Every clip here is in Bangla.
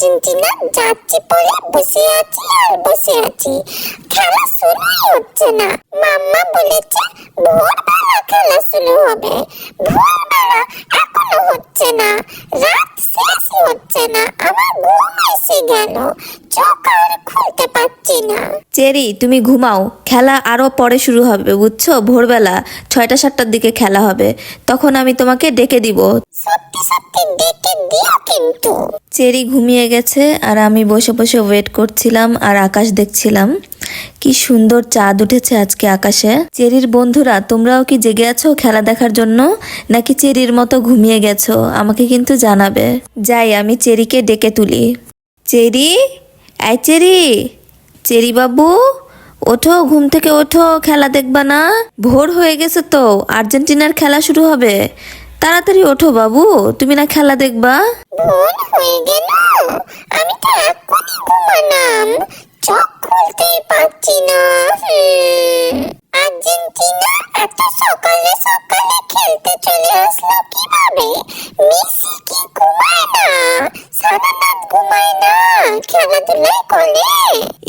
আর্জেন্টিনা যাচ্ছি পরে বসে আছি আর বসে আছি, খেলা শুরুই হচ্ছে না। মাম্মা বলেছে ভোরবেলা খেলা শুরু হবে, ভোরবেলা এখনো হচ্ছে না, রাত শেষই হচ্ছে না, আমার ঘুম এসে গেল, চোখ আর খুলতে পারছি না। চেরি, তুমি ঘুমাও, খেলা আরো পরে শুরু হবে বুঝছো। ভোরবেলা 6টা-7টার দিকে খেলা হবে, তখন আমি তোমাকে ডেকে দিব। সত্যি সত্যি ডেকে দিও কিন্তু। চেরি ঘুমিয়ে গেছে আর আমি বসে বসে ওয়েট করছিলাম আর আকাশ দেখছিলাম। কি সুন্দর চাঁদ উঠেছে আজকে আকাশে। চেরির বন্ধুরা, তোমরাও কি জেগে আছো খেলা দেখার জন্য, নাকি চেরির মতো ঘুমিয়ে গেছো? আমাকে কিন্তু জানাবে। যাই, আমি চেরিকে ডেকে তুলি। চেরি, এই চেরি, চেরি বাবু, ওঠো, ঘুম থেকে ওঠো, খেলা দেখবা না? ভোর হয়ে গেছে তো, আর্জেন্টিনার খেলা শুরু হবে, তাড়াতাড়ি ওঠো বাবু, তুমি না খেলা দেখবা? ভোর হয়ে গেল, আমি তো এখনই ঘুমালাম, চোখ খুলতেই পারছি না। আর্জেন্টিনা এত সকালে সকালে খেলতে চলে আসলো কিভাবে? মেসি কি ঘুমায় না? সারা রাত ঘুমায় না, খেলাধুলাই করে।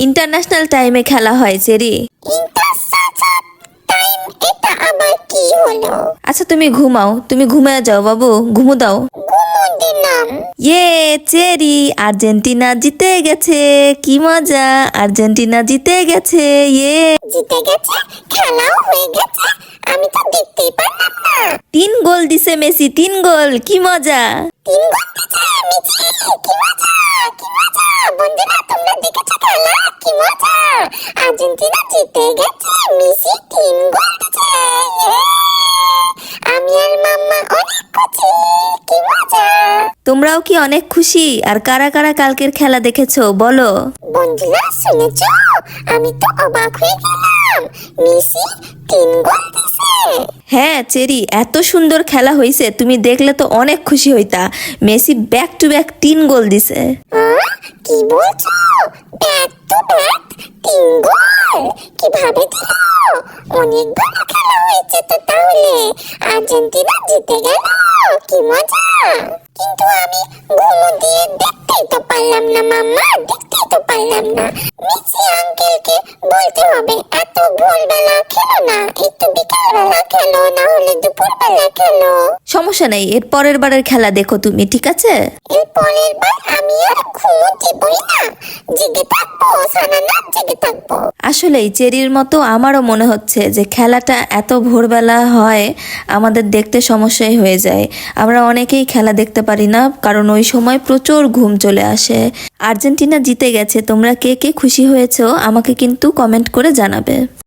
ইন্টারন্যাশনাল টাইমে খেলা হয় চেরি। ইন্টারন্যাশনাল টাইম, এটা আবার কি হলো? আচ্ছা তুমি ঘুমাও, তুমি ঘুমিয়ে যাও বাবু, ঘুমো দাও। ঘুমো দিলাম। ইয়ে চেরি, আর্জেন্টিনা জিতে গেছে, কি মজা, আর্জেন্টিনা জিতে গেছে। ইয়ে, জিতে গেছে, খেলাও হয়ে গেছে, আমি তো দেখতেই পারলাম না। 3 গোল দিছে মেসি, 3 গোল, কি মজা। 3 ঘন্টা মিছিল, কি মজা, কি মজা। বন্ধুরা, তোমরা দেখেছো খেলা? কি মজা, আর্জেন্টিনা জিতে গেছে, মেসি 3 গোল দিয়েছে। আমি আর মাম্মা অনেক খুশি, কি মজা। তোমরাও কি অনেক খুশি? আর কারা কারা কালকের খেলা দেখেছো বলো। বন্ধুরা শুনেছো, আমি তো অবাক হয়ে গেলাম, মেসি 3 গোল দিয়েছে। হ্যাঁ চেরি, এত সুন্দর খেলা হয়েছে, তুমি দেখলে তো অনেক খুশি হইতা। মেসি ব্যাক টু ব্যাক 3 গোল দিছে। কি বলছো? ব্যাক টু ব্যাক 3 গোল কিভাবে দিল? অনেকগুলো খেলা হয়েছে তো, তাহলে আর্জেন্টিনা জিতে গেল, কি মজা। কিন্তু আমি ঘুমো দিয়ে দেখতেই তো পারলাম না মাম্মা, দেখতেই তো পারলাম না। মেসি আঙ্কেলকে বলতে হবে এত ভোরবেলা খেলো না, একটু বিকালবেলা খেলো, না হলে দুপুরবেলা খেলো। সমস্যা নেই, এর পরের বারের খেলা দেখো তুমি, ঠিক আছে? এর পরের বার আমি আর ঘুমো দিবই না, জেগে থাকবো, সারা রাত জেগে থাকবো। আসলেই চেরির মতো আমারও মনে হচ্ছে যে খেলাটা এত ভোরবেলা হয়, আমাদের দেখতে সমস্যাই হয়ে যায়। আমরা অনেকেই খেলা দেখতে পারি না, কারণ ওই সময় প্রচুর ঘুম চলে আসে। আর্জেন্টিনা জিতে গেছে, তোমরা কে কে খুশি হয়েছো আমাকে কিন্তু কমেন্ট করে জানাবে।